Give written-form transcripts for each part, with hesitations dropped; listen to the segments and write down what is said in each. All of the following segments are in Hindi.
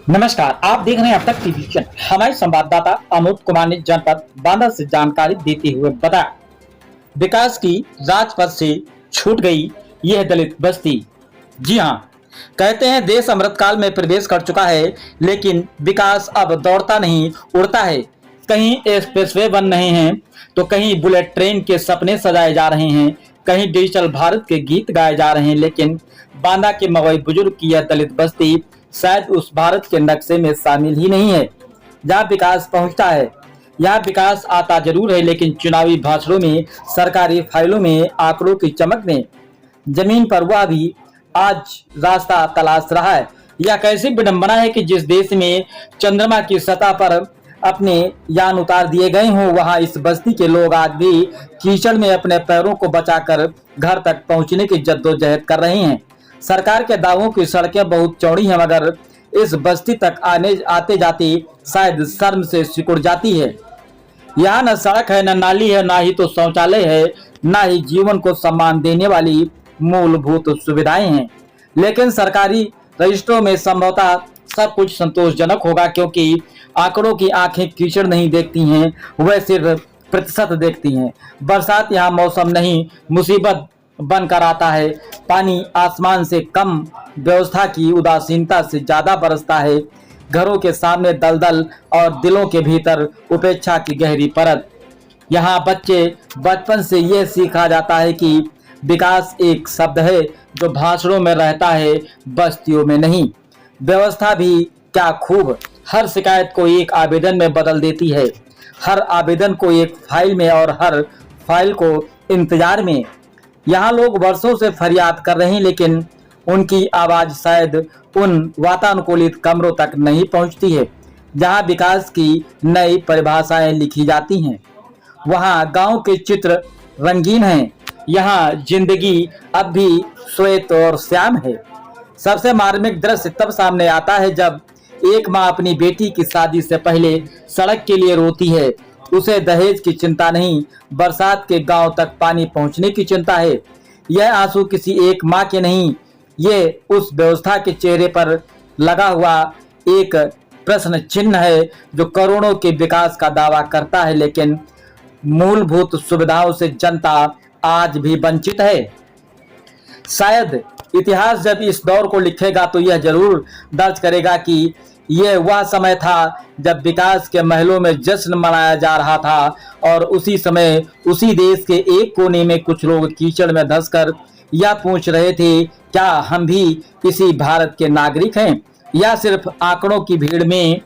नमस्कार, आप देख रहे हैं अब तक टीवी चैनल। हमारे संवाददाता अनूप कुमार ने जनपद बांदा से जानकारी देते हुए बताया, विकास की राजपथ से छूट गई यह दलित बस्ती। जी हां, कहते हैं देश अमृतकाल में प्रवेश कर चुका है, लेकिन विकास अब दौड़ता नहीं उड़ता है। कहीं एक्सप्रेसवे बन रहे हैं तो कहीं बुलेट ट्रेन के सपने सजाए जा रहे हैं, कहीं डिजिटल भारत के गीत गाए जा रहे हैं, लेकिन बांदा के मवई बुजुर्ग की यह दलित बस्ती शायद उस भारत के नक्शे में शामिल ही नहीं है जहाँ विकास पहुंचता है। यहाँ विकास आता जरूर है, लेकिन चुनावी भाषणों में, सरकारी फाइलों में, आंकड़ों की चमक में जमीन पर वह भी आज रास्ता तलाश रहा है। यह कैसी विडंबना है कि जिस देश में चंद्रमा की सतह पर अपने यान उतार दिए गए हों, वहां इस बस्ती के लोग आज भी कीचड़ में अपने पैरों को बचाकर घर तक पहुंचने की जद्दोजहद कर रहे हैं। सरकार के दावों की सड़कें बहुत चौड़ी हैं, मगर इस बस्ती तक आते जाते शायद शर्म से सिकुड़ जाती है। यहाँ न सड़क है, न नाली है, ना ही तो शौचालय है, ना ही जीवन को सम्मान देने वाली मूलभूत सुविधाएं हैं। लेकिन सरकारी रजिस्ट्रों में संभवतः सब कुछ संतोषजनक होगा, क्योंकि आंकड़ों की आंखें कीचड़ नहीं देखती हैं, वह सिर्फ प्रतिशत देखती हैं। बरसात यहाँ मौसम नहीं, मुसीबत बनकर आता है। पानी आसमान से कम, व्यवस्था की उदासीनता से ज्यादा बरसता है। घरों के सामने दलदल और दिलों के भीतर उपेक्षा की गहरी परत। यहाँ बच्चे बचपन से यह सीखा जाता है कि विकास एक शब्द है जो भाषणों में रहता है, बस्तियों में नहीं। व्यवस्था भी क्या खूब, हर शिकायत को एक आवेदन में बदल देती है, हर आवेदन को एक फाइल में और हर फाइल को इंतजार में। यहाँ लोग वर्षों से फरियाद कर रहे हैं, लेकिन उनकी आवाज शायद उन वातानुकूलित कमरों तक नहीं पहुँचती है जहाँ विकास की नई परिभाषाएं लिखी जाती हैं। वहाँ गांव के चित्र रंगीन हैं, यहाँ जिंदगी अब भी श्वेत और श्याम है। सबसे मार्मिक दृश्य तब सामने आता है जब एक माँ अपनी बेटी की शादी से पहले सड़क के लिए रोती है। उसे दहेज की चिंता नहीं, बरसात के गांव तक पानी पहुंचने की चिंता है। यह आंसू किसी एक माँ के नहीं, ये उस व्यवस्था के चेहरे पर लगा हुआ एक प्रश्न चिन्ह है जो करोड़ों के विकास का दावा करता है, लेकिन मूलभूत सुविधाओं से जनता आज भी वंचित है। शायद इतिहास जब इस दौर को लिखेगा तो यह जरूर दर्ज करेगा कि यह वह समय था जब विकास के महलों में जश्न मनाया जा रहा था, और उसी समय उसी देश के एक कोने में कुछ लोग कीचड़ में धंसकर यह पूछ रहे थे, क्या हम भी इसी भारत के नागरिक हैं, या सिर्फ आंकड़ों की भीड़ में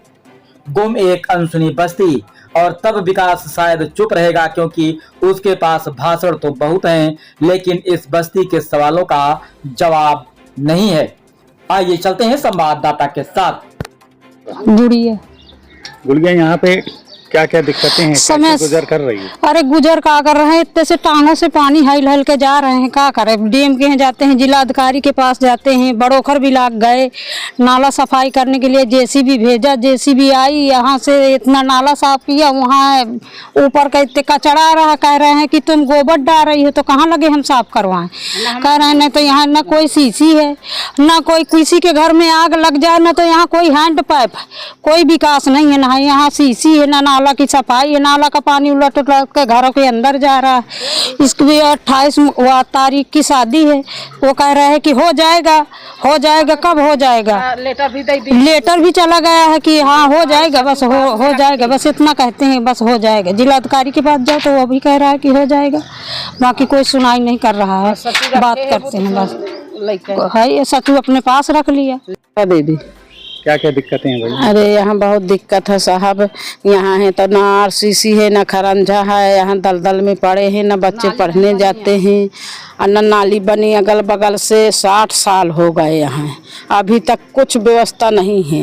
गुम एक अनसुनी बस्ती। और तब विकास शायद चुप रहेगा, क्योंकि उसके पास भाषण तो बहुत हैं, लेकिन इस बस्ती के सवालों का जवाब नहीं है। आइए चलते हैं संवाददाता के साथ। गुड़िया यहाँ पे क्या क्या दिक्कतें हैं, कैसे गुजर कर रही है? अरे गुजर का कर रहे हैं, इतने से टांगों से पानी हिल हिल के जा रहे हैं। क्या करें, डीएम के यहाँ जाते हैं, जिला अधिकारी के पास जाते हैं, बड़ोखर भी लाग गए। नाला सफाई करने के लिए जेसीबी भेजा, जेसीबी आई, यहाँ से इतना नाला साफ किया, वहाँ ऊपर का इतने कचरा रहा। कह रहे हैं कि तुम गोबर डाल रही हो तो कहाँ लगे हम साफ करवाएं। कह रहे हैं नहीं तो यहाँ न कोई सीसी है, न कोई किसी के घर में आग लग जाए, न तो यहाँ कोई हैंड पाइप, कोई विकास नहीं है। ना यहाँ सीसी है, ना नाला की सफाई है। नाला का पानी उलट उलट के घरों के अंदर जा रहा है। इसकी भी 28 तारीख की शादी है, वो कह रहे हैं कि हो जाएगा, हो जाएगा। कब हो जाएगा? लेटर भी चला गया है कि हाँ हो जाएगा, बस हो जाएगा, बस इतना कहते हैं, बस हो जाएगा। जिला अधिकारी के पास जाओ तो वो भी कह रहा है कि हो जाएगा, बाकी कोई सुनाई नहीं कर रहा है। बात करते हैं बस है, ये सचू अपने पास रख लिया। दीदी क्या क्या दिक्कतें हैं भाई? अरे यहाँ बहुत दिक्कत है साहब। यहाँ है तो ना आरसीसी है, ना खरंजा है, यहाँ दलदल में पड़े हैं, ना बच्चे पढ़ने जाते हैं, और न नाली बनी अगल बगल से। 60 साल हो गए यहाँ, अभी तक कुछ व्यवस्था नहीं है।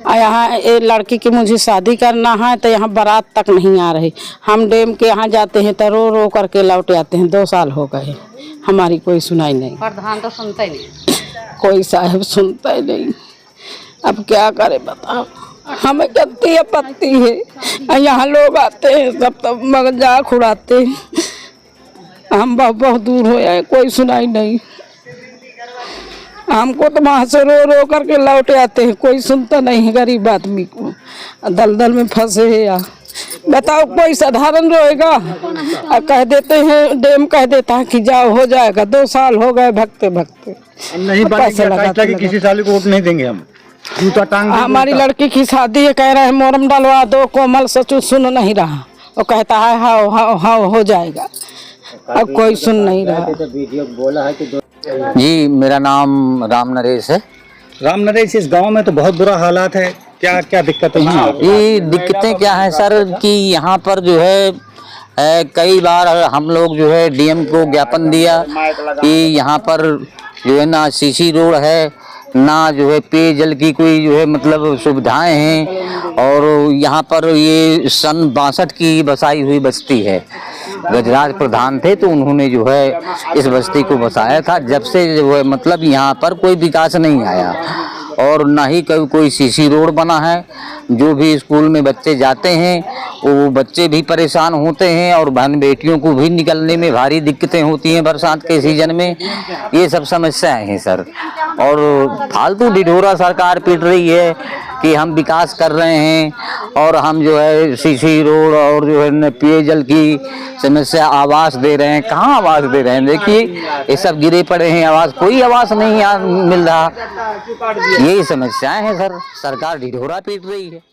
यहाँ एक लड़की की मुझे शादी करना है तो यहाँ बारात तक नहीं आ रही। हम डैम के यहाँ जाते हैं तो रो रो करके लौट आते हैं। 2 साल हो गए, हमारी कोई सुनाई नहीं। प्रधान तो सुनता ही नहीं, कोई साहब सुनता ही नहीं। अब क्या करे बताओ, हमें कितनी आपत्ति है। यहाँ लोग आते हैं सब तो मजाक उड़ाते हैं। हम बहुत दूर हो आए, कोई सुनाई नहीं। हमको तो वहाँ से रो रो करके लौट आते हैं, कोई सुनता नहीं है गरीब आदमी को, दलदल में फंसे है या बताओ कोई साधारण रोएगा। और कह देते हैं डैम कह देता है कि जाओ हो जाएगा, 2 साल हो गए भगते भगते नहीं बनेगी, किसी साल को वोट नहीं देंगे हम, जूता टांग हमारी लड़की की शादी है, कह रहे हैं मोरम डलवा दो, कोमल सचू सुन नहीं रहा, वो कहता है हाँ हाँ हाँ हो जाएगा, अब कोई सुन नहीं रहा। जी मेरा नाम राम नरेश है। राम नरेश, इस गांव में तो बहुत बुरा हालात है, क्या क्या दिक्कतें हैं? ये दिक्कतें क्या है सर कि यहाँ पर जो है कई बार हम लोग जो है डीएम को ज्ञापन दिया कि यहाँ पर जो है ना सीसी रोड है, ना जो है पेयजल की कोई जो है मतलब सुविधाएं हैं, और यहाँ पर ये सन 62 की बसाई हुई बस्ती है। गजराज प्रधान थे तो उन्होंने जो है इस बस्ती को बसाया था। जब से जो है मतलब यहाँ पर कोई विकास नहीं आया और ना ही कोई सीसी रोड बना है। जो भी स्कूल में बच्चे जाते हैं वो बच्चे भी परेशान होते हैं और बहन बेटियों को भी निकलने में भारी दिक्कतें होती हैं बरसात के सीजन में। ये सब समस्याएं हैं सर, और फालतू ढिढोरा सरकार पीट रही है कि हम विकास कर रहे हैं और हम जो है सीसी रोड और जो है पेयजल की समस्या आवास दे रहे हैं। कहाँ आवास दे रहे हैं? देखिए ये सब गिरे पड़े हैं, आवास कोई आवास नहीं मिल रहा। यही समस्याएं हैं सर, सरकार ढिढोरा पीट रही है।